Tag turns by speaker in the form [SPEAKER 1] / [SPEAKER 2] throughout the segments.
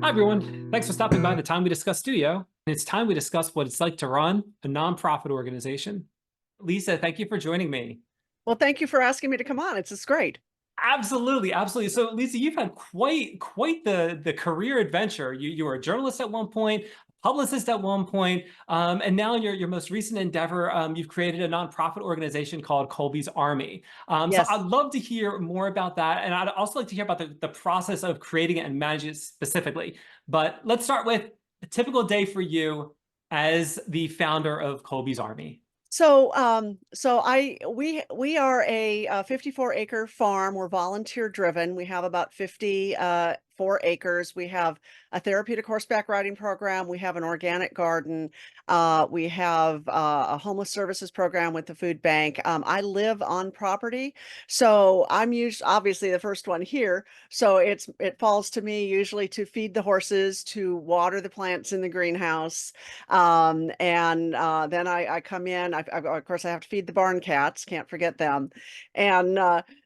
[SPEAKER 1] Hi, everyone. Thanks for stopping by the Time We Discuss studio. And it's time we discuss what it's like to run a nonprofit organization. Lisa, thank you for joining me.
[SPEAKER 2] Well, thank you for asking me to come on. It's great.
[SPEAKER 1] Absolutely, absolutely. So, Lisa, you've had quite the career adventure. You were a journalist at one point, a publicist at one point, and now in your most recent endeavor, you've created a nonprofit organization called Colby's Army. So,
[SPEAKER 2] Yes.
[SPEAKER 1] I'd love to hear more about that, and I'd also like to hear about the process of creating it and managing it specifically. But let's start with a typical day for you as the founder of Colby's Army.
[SPEAKER 2] So we are a 54-acre farm. We're volunteer driven. We have about 54 acres. We have a therapeutic horseback riding program. We have an organic garden. We have a homeless services program with the food bank. I live on property, so I'm usually obviously the first one here. So it falls to me usually to feed the horses, to water the plants in the greenhouse, and then I come in. Of course, I have to feed the barn cats. Can't forget them. And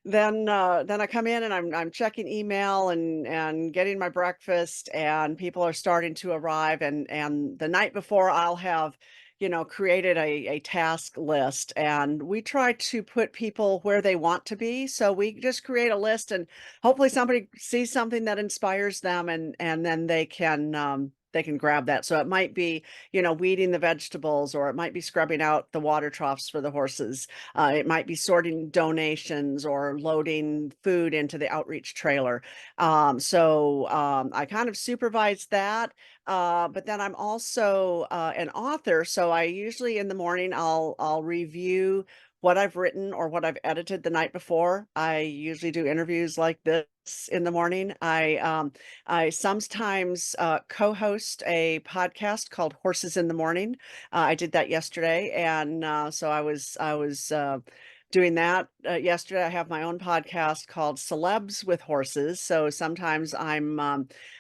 [SPEAKER 2] then I come in and I'm checking email and getting my breakfast. And people are starting to arrive. And the night before, I'll have created a task list, and we try to put people where they want to be. So we just create a list, and hopefully somebody sees something that inspires them, and then they can grab that. So it might be, weeding the vegetables, or it might be scrubbing out the water troughs for the horses. It might be sorting donations or loading food into the outreach trailer. So I kind of supervise that. But then I'm also an author, so I usually in the morning I'll review what I've written or what I've edited the night before. I usually do interviews like this in the morning. I sometimes co-host a podcast called Horses in the Morning. I did that yesterday, and so I was doing that yesterday. I have my own podcast called Celebs with Horses. So sometimes I'm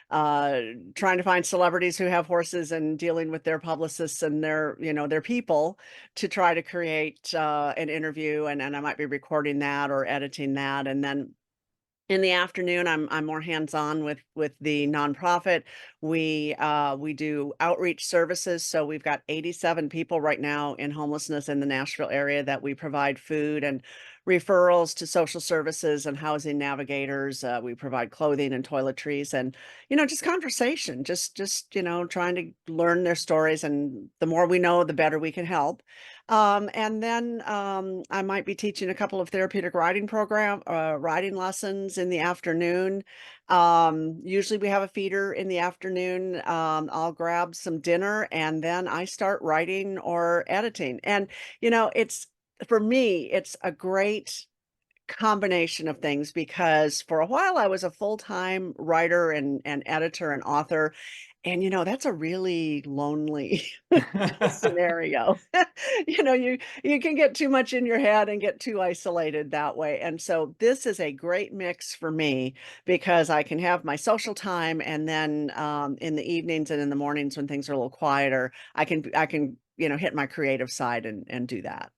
[SPEAKER 2] uh, trying to find celebrities who have horses and dealing with their publicists and their people to try to create an interview, and I might be recording that or editing that, and then in the afternoon, I'm more hands-on with the nonprofit. We do outreach services, so we've got 87 people right now in homelessness in the Nashville area that we provide food and referrals to social services and housing navigators. We provide clothing and toiletries, and just conversation, just trying to learn their stories, and the more we know, the better we can help. And then I might be teaching a couple of therapeutic riding lessons in the afternoon. Usually we have a feeder in the afternoon. I'll grab some dinner, and then I start writing or editing. And it's for me, it's a great combination of things, because for a while I was a full-time writer and editor and author, and that's a really lonely scenario. You can get too much in your head and get too isolated that way. And so this is a great mix for me, because I can have my social time, and then in the evenings and in the mornings when things are a little quieter, I can hit my creative side and do that.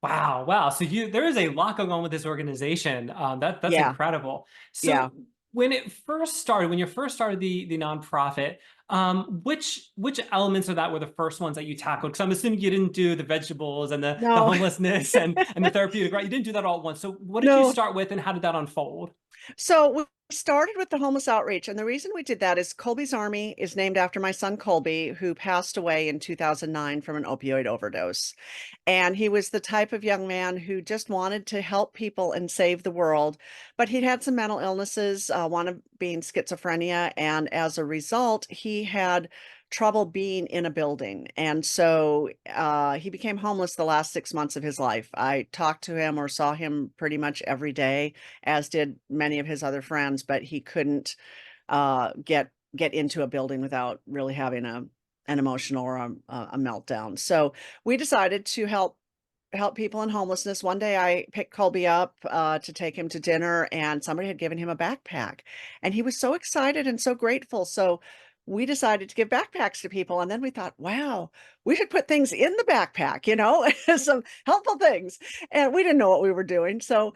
[SPEAKER 1] Wow, wow. So there is a lot going on with this organization. That's
[SPEAKER 2] Yeah,
[SPEAKER 1] incredible.
[SPEAKER 2] yeah.
[SPEAKER 1] So when you first started the nonprofit, which elements of that were the first ones that you tackled? Because I'm assuming you didn't do the vegetables and the
[SPEAKER 2] No,
[SPEAKER 1] homelessness and the therapeutic, right? You didn't do that all at once. So what did you
[SPEAKER 2] no.
[SPEAKER 1] start with, and how did that unfold?
[SPEAKER 2] So we started with the homeless outreach, and the reason we did that is Colby's Army is named after my son Colby, who passed away in 2009 from an opioid overdose. And he was the type of young man who just wanted to help people and save the world, but he'd had some mental illnesses, one of being schizophrenia, and as a result, he had trouble being in a building. And so he became homeless the last 6 months of his life. I talked to him or saw him pretty much every day, as did many of his other friends, but he couldn't get into a building without really having an emotional or a meltdown. So we decided to help people in homelessness. One day I picked Colby up to take him to dinner, and somebody had given him a backpack, and he was so excited and so grateful. So we decided to give backpacks to people. And then we thought, wow, we should put things in the backpack, some helpful things. And we didn't know what we were doing. So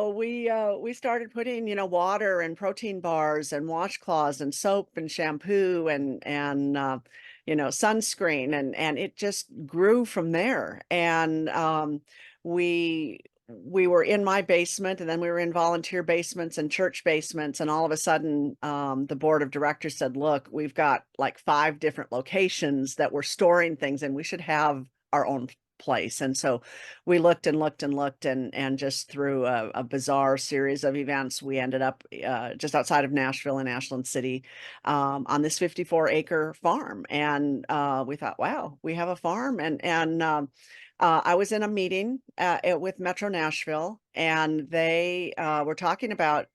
[SPEAKER 2] we started putting, water and protein bars and washcloths and soap and shampoo and sunscreen, and it just grew from there. And we we were in my basement, and then we were in volunteer basements and church basements, and all of a sudden the board of directors said, look, we've got like 5 different locations that we're storing things, and we should have our own place. And so we looked and looked and looked, and just through a bizarre series of events, we ended up just outside of Nashville in Ashland City, on this 54-acre farm. And we thought, wow, we have a farm. And I was in a meeting with Metro Nashville, and they were talking about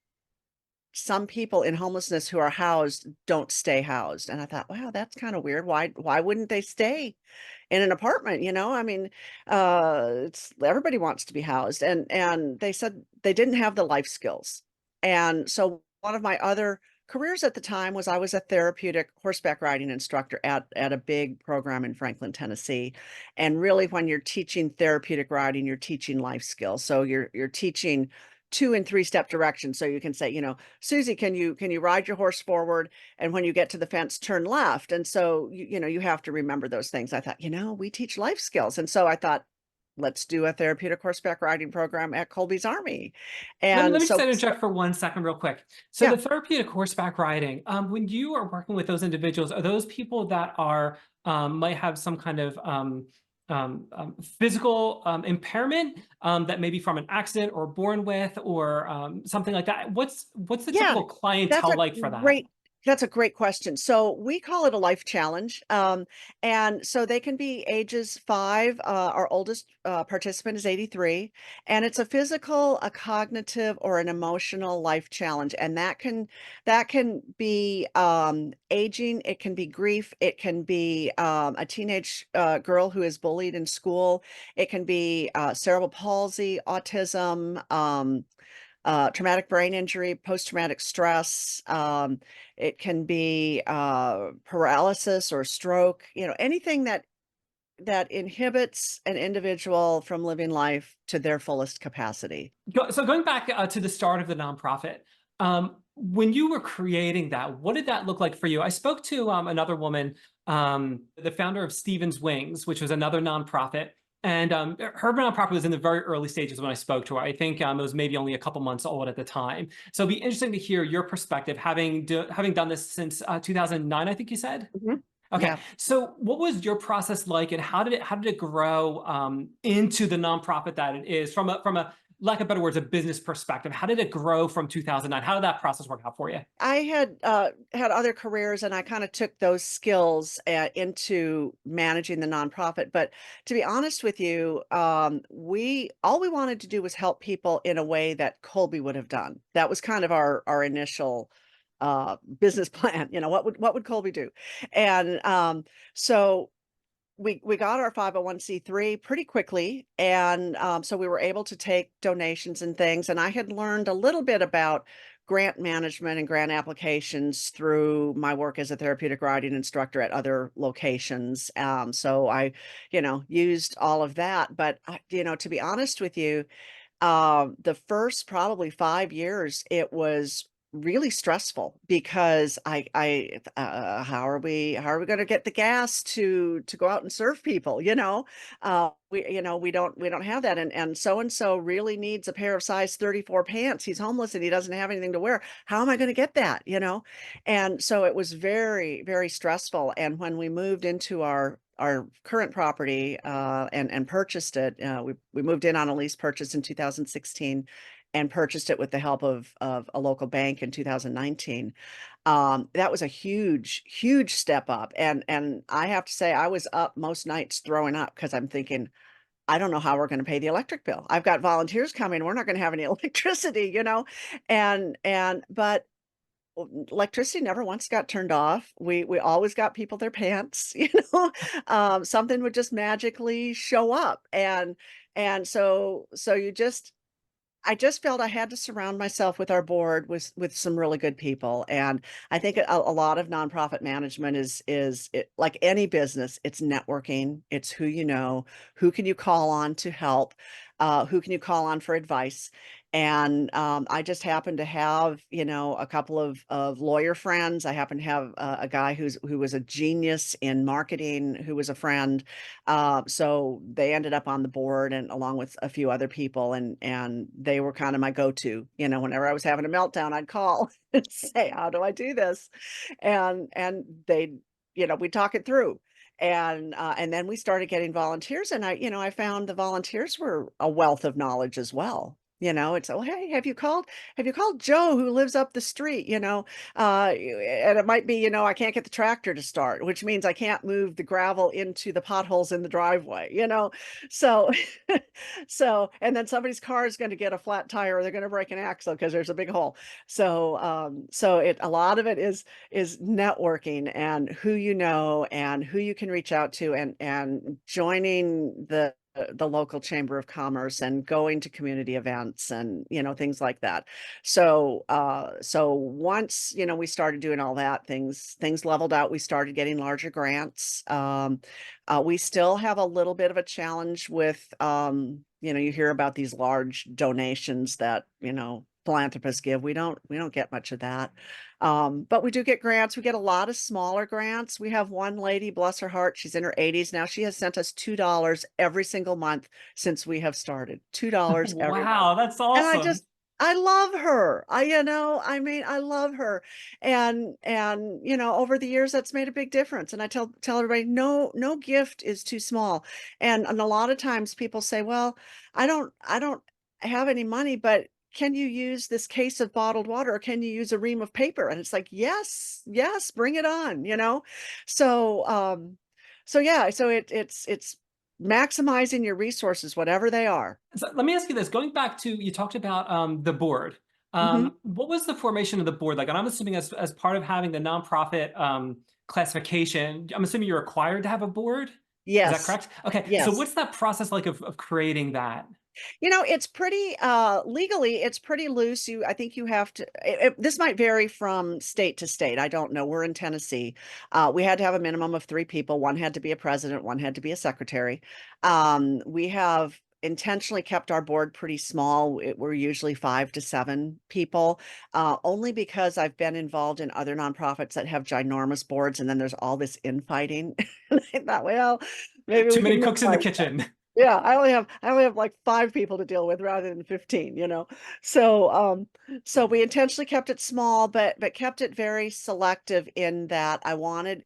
[SPEAKER 2] some people in homelessness who are housed don't stay housed. And I thought, wow, that's kind of weird. Why wouldn't they stay in an apartment? I mean, it's everybody wants to be housed. And they said they didn't have the life skills. And so one of my other careers at the time was I was a therapeutic horseback riding instructor at a big program in Franklin, Tennessee. And really, when you're teaching therapeutic riding, you're teaching life skills. So you're teaching 2 and 3 step directions. So you can say, Susie, can you ride your horse forward? And when you get to the fence, turn left. And so you have to remember those things. I thought, we teach life skills. And so I thought, let's do a therapeutic horseback riding program at Colby's Army.
[SPEAKER 1] Let
[SPEAKER 2] And
[SPEAKER 1] me just
[SPEAKER 2] so,
[SPEAKER 1] interject for 1 second real quick. So
[SPEAKER 2] yeah,
[SPEAKER 1] the therapeutic horseback riding, when you are working with those individuals, are those people that are might have some kind of physical impairment that may be from an accident or born with, or something like that? What's the
[SPEAKER 2] yeah,
[SPEAKER 1] typical
[SPEAKER 2] that's
[SPEAKER 1] clientele
[SPEAKER 2] a
[SPEAKER 1] like for that?
[SPEAKER 2] great that's a great question. So we call it a life challenge. And so they can be ages 5. Our oldest participant is 83, and it's a physical, a cognitive, or an emotional life challenge. And that can be aging, it can be grief, it can be a teenage girl who is bullied in school, it can be cerebral palsy, autism, traumatic brain injury, post-traumatic stress. It can be paralysis or stroke, anything that inhibits an individual from living life to their fullest capacity.
[SPEAKER 1] So going back to the start of the nonprofit, when you were creating that, what did that look like for you? I spoke to another woman, the founder of Stevens Wings, which was another nonprofit. And her nonprofit was in the very early stages when I spoke to her. I think it was maybe only a couple months old at the time. So it'd be interesting to hear your perspective, having done this since 2009, I think you said.
[SPEAKER 2] Mhm.
[SPEAKER 1] Okay,
[SPEAKER 2] Yeah.
[SPEAKER 1] so what was your process like, and how did it grow into the nonprofit that it is, from a lack of better words, a business perspective? How did it grow from 2009? How did that process work out for you?
[SPEAKER 2] I had other careers, and I kind of took those skills into managing the nonprofit. But to be honest with you, we all we wanted to do was help people in a way that Colby would have done. That was kind of our initial business plan. What would Colby do? And so we got our 501(c)(3) pretty quickly, and so we were able to take donations and things. And I had learned a little bit about grant management and grant applications through my work as a therapeutic riding instructor at other locations. So I, used all of that. But to be honest with you, the first probably 5 years, it was really stressful because how are we gonna get the gas to go out and serve people, we don't have that. And so really needs a pair of size 34 pants. He's homeless and he doesn't have anything to wear. How am I gonna get that? And so it was very, very stressful. And when we moved into our current property, and purchased it, we moved in on a lease purchase in 2016, and purchased it with the help of a local bank in 2019. That was a huge, huge step up. And I have to say, I was up most nights throwing up because I'm thinking, I don't know how we're going to pay the electric bill. I've got volunteers coming. We're not going to have any electricity. But electricity never once got turned off. We always got people their pants. Something would just magically show up. And so you just I just felt I had to surround myself with our board with some really good people, and I think a lot of nonprofit management is it, like any business, it's networking, it's who you know, who can you call on to help, who can you call on for advice, and I just happen to have a couple of lawyer friends. I happen to have a guy who was a genius in marketing, who was a friend, so they ended up on the board and along with a few other people and they were kind of my go-to. Whenever I was having a meltdown, I'd call and say, "How do I do this?" And we'd talk it through. And then we started getting volunteers and I found the volunteers were a wealth of knowledge as well. It's, "Oh, hey, have you called Joe who lives up the street?" And it might be, I can't get the tractor to start, which means I can't move the gravel into the potholes in the driveway. So, and then somebody's car is going to get a flat tire or they're going to break an axle because there's a big hole. A lot of it is networking and who you know and who you can reach out to and joining the local chamber of commerce and going to community events and things like that. So once we started doing all that, things leveled out. We started getting larger grants. We still have a little bit of a challenge with you hear about these large donations that philanthropists give. We don't get much of that. But we do get grants. We get a lot of smaller grants. We have one lady, bless her heart, she's in her 80s now. She has sent us $2 every single month since we have started. $2 every month.
[SPEAKER 1] Wow, that's
[SPEAKER 2] And
[SPEAKER 1] awesome.
[SPEAKER 2] I love her. I love her. And over the years that's made a big difference. And I tell everybody, no gift is too small. And a lot of times people say, "Well, I don't have any money, but can you use this case of bottled water or can you use a ream of paper?" And it's like, "Yes, yes, bring it on." So yeah, so it's maximizing your resources, whatever they are.
[SPEAKER 1] So let me ask you this. Going back to, you talked about the board.
[SPEAKER 2] Mhm.
[SPEAKER 1] What was the formation of the board like? And I'm assuming as part of having the nonprofit classification, I'm assuming you're required to have a board. Is that
[SPEAKER 2] Yes.
[SPEAKER 1] correct? Okay. So
[SPEAKER 2] Yes.
[SPEAKER 1] what's that process like of creating that?
[SPEAKER 2] It's pretty legally it's pretty loose. I think you have to this might vary from state to state. I don't know. We're in Tennessee. We had to have a minimum of 3 people. One had to be a president, one had to be a secretary. We have intentionally kept our board pretty small. We're usually 5 to 7 people, only because I've been involved in other nonprofits that have ginormous boards, and then there's all this infighting. And I thought, well, maybe
[SPEAKER 1] Too
[SPEAKER 2] we
[SPEAKER 1] many
[SPEAKER 2] can
[SPEAKER 1] cooks in the
[SPEAKER 2] minimize.
[SPEAKER 1] kitchen.
[SPEAKER 2] Yeah, I only have like 5 people to deal with rather than 15. So we intentionally kept it small, but kept it very selective in that I wanted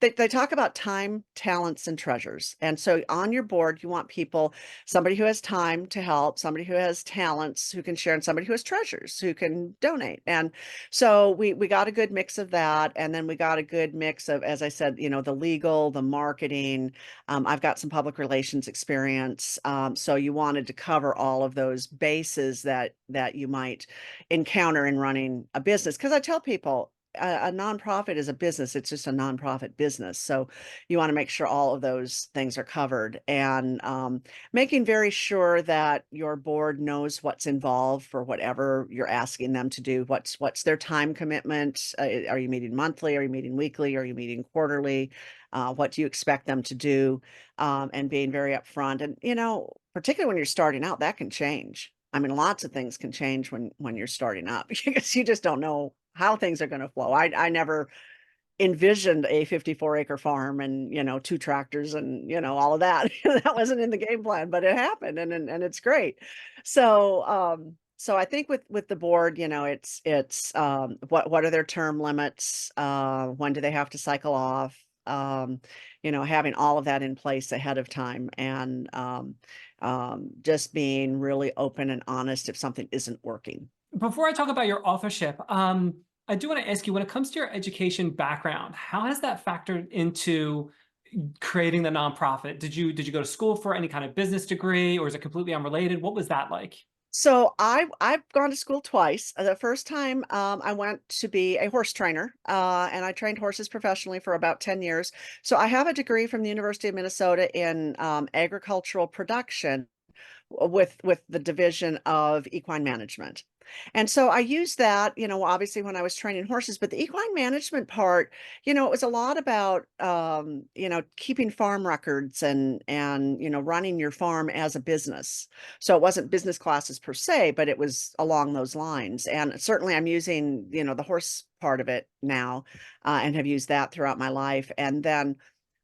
[SPEAKER 2] they talk about time, talents, and treasures. And so on your board, you want people, somebody who has time to help, somebody who has talents who can share, and somebody who has treasures who can donate. And so we got a good mix of that. And then we got a good mix of, as I said, the legal, the marketing. I've got some public relations experience. So you wanted to cover all of those bases that you might encounter in running a business. Because I tell people, a nonprofit is a business. It's just a nonprofit business. So you want to make sure all of those things are covered and making very sure that your board knows what's involved for whatever you're asking them to do. What's their time commitment? Are you meeting monthly? Are you meeting weekly? Are you meeting quarterly? What do you expect them to do? And being very upfront. And particularly when you're starting out, that can change. I mean, lots of things can change when you're starting up because you just don't know how things are going to flow. I never envisioned a 54-acre farm and 2 tractors and all of that. That wasn't in the game plan, but it happened and it's great. So I think with the board, it's what are their term limits? When do they have to cycle off? Having all of that in place ahead of time and just being really open and honest if something isn't working.
[SPEAKER 1] Before I talk about your authorship, I do want to ask you, when it comes to your education background, how has that factored into creating the nonprofit? Did you go to school for any kind of business degree, or is it completely unrelated? What was that like?
[SPEAKER 2] So I've gone to school twice. The first time I went to be a horse trainer, and I trained horses professionally for about 10 years. So I have a degree from the University of Minnesota in agricultural production, with the division of equine management. And so I used that, obviously when I was training horses, but the equine management part, it was a lot about, keeping farm records and, running your farm as a business. So it wasn't business classes per se, but it was along those lines. And certainly I'm using, the horse part of it now, and have used that throughout my life. And then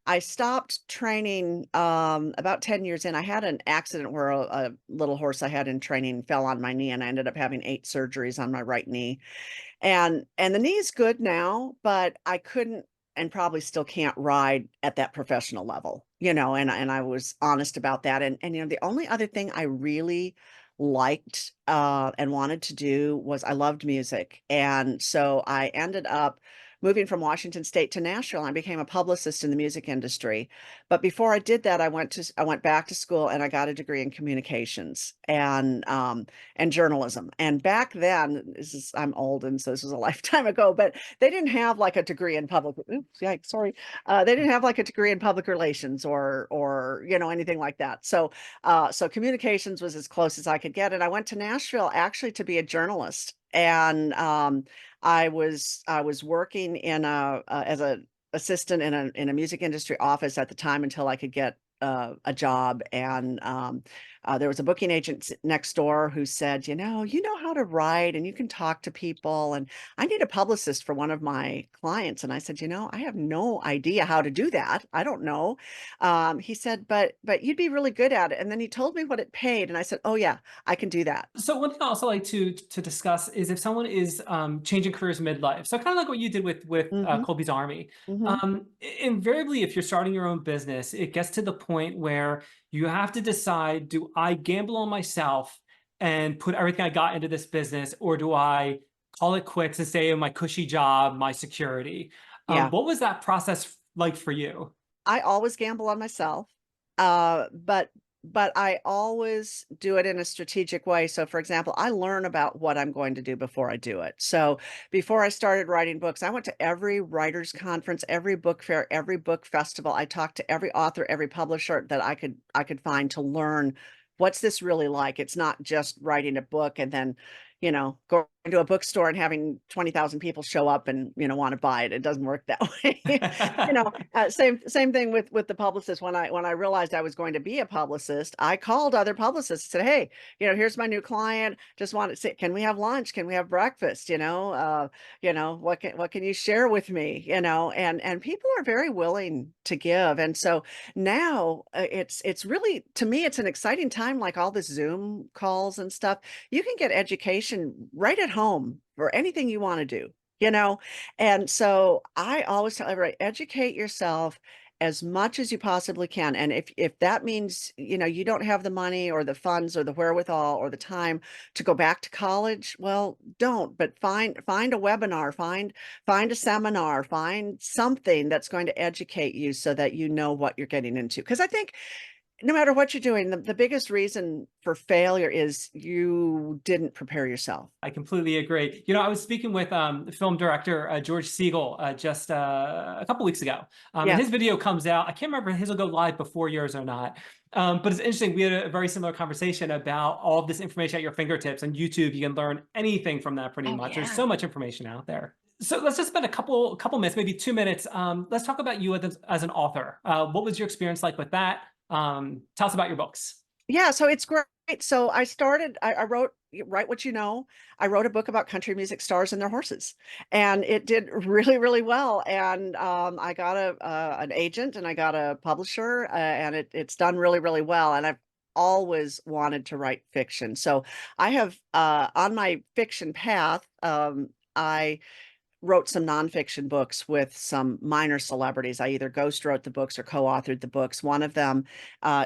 [SPEAKER 2] I stopped training about 10 years in. I had an accident where a little horse I had in training fell on my knee, and I ended up having 8 surgeries on my right knee. And the knee's good now, but I couldn't and probably still can't ride at that professional level, and I was honest about that. And the only other thing I really liked and wanted to do was I loved music. And so I ended up moving from Washington State to Nashville. And I became a publicist in the music industry. But before I did that, I went back to school and I got a degree in communications and journalism. And back then, I'm old, and so this was a lifetime ago, but they didn't have like a degree in public. Oops, yikes, sorry. They didn't have like a degree in public relations or anything like that. So communications was as close as I could get, and I went to Nashville actually to be a journalist. And I was working in as a assistant in a music industry office at the time until I could get a job. And there was a booking agent next door who said, you know how to write and you can talk to people. And I need a publicist for one of my clients. And I said, I have no idea how to do that. I don't know. He said, but you'd be really good at it. And then he told me what it paid. And I said, oh yeah, I can do that.
[SPEAKER 1] So one thing I also like to discuss is if someone is changing careers midlife. So kind of like what you did with
[SPEAKER 2] Hmm.
[SPEAKER 1] Colby's Army.
[SPEAKER 2] Hmm.
[SPEAKER 1] Invariably, if you're starting your own business, it gets to the point where you have to decide: do I gamble on myself and put everything I got into this business, or do I call it quits and stay in my cushy job, my security?
[SPEAKER 2] Yeah.
[SPEAKER 1] What was that process like for you?
[SPEAKER 2] I always gamble on myself, but I always do it in a strategic way. So, for example, I learn about what I'm going to do before I do it. So, before I started writing books, I went to every writers conference, every book fair, every book festival. I talked to every author, every publisher that I could find to learn what's this really like. It's not just writing a book and then going to a bookstore and having 20,000 people show up and, want to buy it. It doesn't work that way. Same thing with the publicist. When I realized I was going to be a publicist, I called other publicists and said, "Hey, here's my new client. Just want to say, can we have lunch? Can we have breakfast? What can you share with me? And people are very willing to give. And so now it's really, to me, it's an exciting time, like all this Zoom calls and stuff. You can get education right at home for anything you want to do, you know? And so I always tell everybody, educate yourself as much as you possibly can. And if that means, you don't have the money or the funds or the wherewithal or the time to go back to college, well, don't, but find a webinar, find a seminar, find something that's going to educate you so that you know what you're getting into. Because I think no matter what you're doing, the biggest reason for failure is you didn't prepare yourself.
[SPEAKER 1] I completely agree. I was speaking with film director George Siegel just a couple weeks ago, and
[SPEAKER 2] Yeah.
[SPEAKER 1] his video comes out. I can't remember if his will go live before yours or not, but it's interesting. We had a very similar conversation about all of this information at your fingertips. On YouTube, you can learn anything from that pretty
[SPEAKER 2] Oh,
[SPEAKER 1] much. There's
[SPEAKER 2] yeah.
[SPEAKER 1] so much information out there. So let's just spend a couple minutes, maybe 2 minutes. Let's talk about you as an author. What was your experience like with that? Tell us about your books.
[SPEAKER 2] Yeah, so it's great. So I wrote Write What You Know. I wrote a book about country music stars and their horses, and it did really, really well. And I got an agent and I got a publisher, and it's done really, really well. And I've always wanted to write fiction. So I have on my fiction path, I wrote some nonfiction books with some minor celebrities. I either ghost wrote the books or co-authored the books. One of them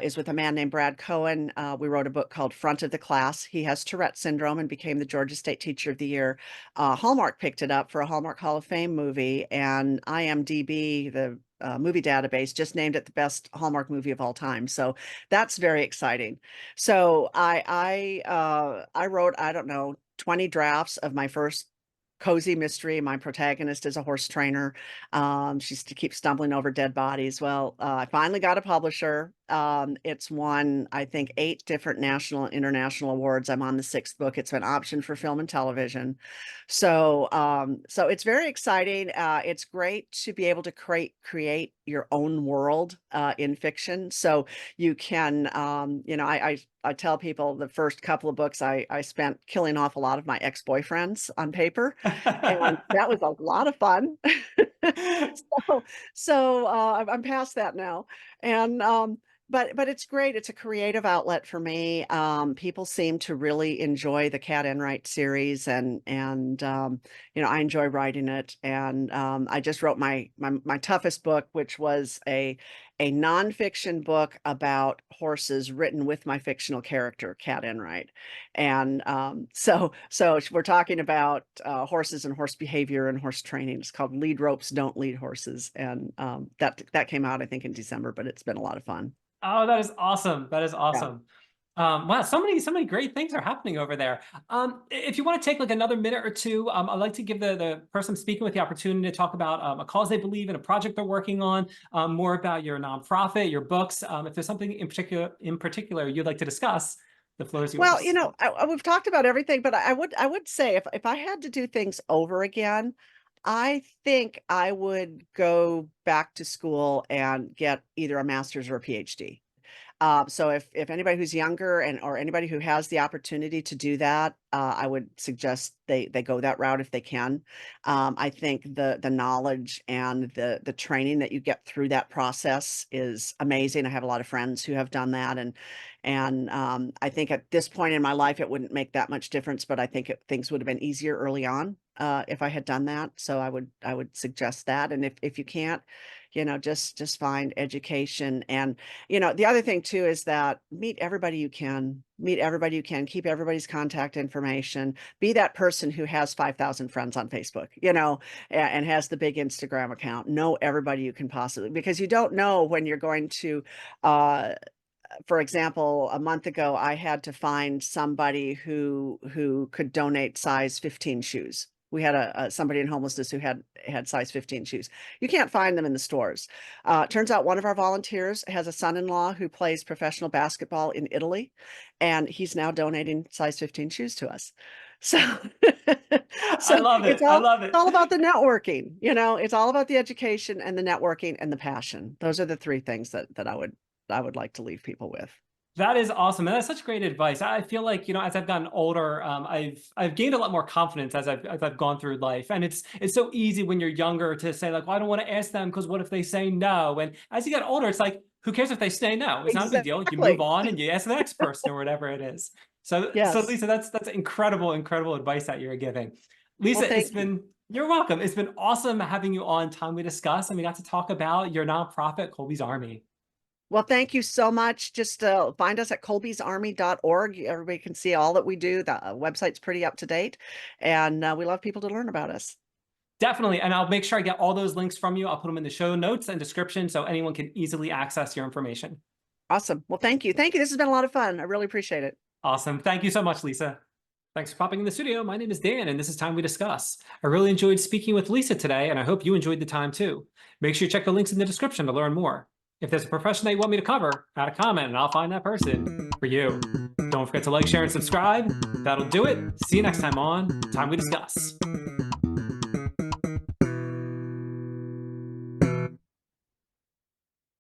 [SPEAKER 2] is with a man named Brad Cohen. We wrote a book called Front of the Class. He has Tourette syndrome and became the Georgia State Teacher of the Year. Hallmark picked it up for a Hallmark Hall of Fame movie, and IMDb, the movie database, just named it the best Hallmark movie of all time. So that's very exciting. So I wrote, I don't know, 20 drafts of my first cozy mystery. My protagonist is a horse trainer. She keeps stumbling over dead bodies. Well, I finally got a publisher. It's won, I think, 8 different national and international awards. I'm on the 6th book. It's been optioned for film and television. So it's very exciting. It's great to be able to create your own world in fiction. So you can, I tell people the first couple of books I spent killing off a lot of my ex-boyfriends on paper, and that was a lot of fun. So, I'm past that now, and but it's great. It's a creative outlet for me. People seem to really enjoy the Cat Enright series, and I enjoy writing it. And I just wrote my toughest book, which was a nonfiction book about horses written with my fictional character, Cat Enright. And so we're talking about horses and horse behavior and horse training. It's called Lead Ropes, Don't Lead Horses. And that came out, I think, in December, but it's been a lot of fun.
[SPEAKER 1] Oh, that is awesome. That is
[SPEAKER 2] Yeah.
[SPEAKER 1] awesome. Wow, so many great things are happening over there. If you want to take like another minute or two, I'd like to give the person speaking with the opportunity to talk about a cause they believe in, a project they're working on, more about your nonprofit, your books. If there's something in particular you'd like to discuss, the floor is
[SPEAKER 2] Well,
[SPEAKER 1] yours.
[SPEAKER 2] we've talked about everything, but I would say if I had to do things over again, I think I would go back to school and get either a master's or a PhD. So if anybody who's younger or anybody who has the opportunity to do that, I would suggest they go that route if they can. I think the knowledge and the training that you get through that process is amazing. I have a lot of friends who have done that, and I think at this point in my life it wouldn't make that much difference, but I think things would have been easier early on if I had done that. So I would suggest that. And if you can't, just find education. And the other thing too is that meet everybody you can, keep everybody's contact information, be that person who has 5,000 friends on Facebook, and has the big Instagram account. Know everybody you can possibly, because you don't know when you're going to, for example, a month ago, I had to find somebody who could donate size 15 shoes. We had somebody in homelessness who had size 15 shoes. You can't find them in the stores. Turns out one of our volunteers has a son-in-law who plays professional basketball in Italy, and he's now donating size 15 shoes to us. So,
[SPEAKER 1] I
[SPEAKER 2] so
[SPEAKER 1] love
[SPEAKER 2] it's
[SPEAKER 1] it. I
[SPEAKER 2] all
[SPEAKER 1] love
[SPEAKER 2] it's
[SPEAKER 1] it.
[SPEAKER 2] all about the networking. It's all about the education and the networking and the passion. Those are the 3 things that I would like to leave people with.
[SPEAKER 1] That is awesome, and that's such great advice. I feel like, as I've gotten older, I've gained a lot more confidence as I've gone through life, and it's so easy when you're younger to say like, well, I don't want to ask them because what if they say no? And as you get older, it's like, who cares if they say no? It's not a big deal. You move
[SPEAKER 2] Exactly.
[SPEAKER 1] on and you ask the next person or whatever it is. So
[SPEAKER 2] Yes.
[SPEAKER 1] Lisa, that's incredible, incredible advice that you're giving.
[SPEAKER 2] Well,
[SPEAKER 1] Lisa,
[SPEAKER 2] thank you.
[SPEAKER 1] you're welcome. It's been awesome having you on Time We Discuss, and we got to talk about your nonprofit, Colby's Army.
[SPEAKER 2] Well, thank you so much. Just find us at colbysarmy.org. Everybody can see all that we do. The website's pretty up to date, and we love people to learn about us.
[SPEAKER 1] Definitely. And I'll make sure I get all those links from you. I'll put them in the show notes and description so anyone can easily access your information.
[SPEAKER 2] Awesome. Well, thank you. Thank you. This has been a lot of fun. I really appreciate it.
[SPEAKER 1] Awesome. Thank you so much, Lisa. Thanks for popping in the studio. My name is Dan, and this is Time We Discuss. I really enjoyed speaking with Lisa today, and I hope you enjoyed the time too. Make sure you check the links in the description to learn more. If there's a profession that you want me to cover, add a comment and I'll find that person for you. Don't forget to like, share, and subscribe. That'll do it. See you next time on Time We Discuss.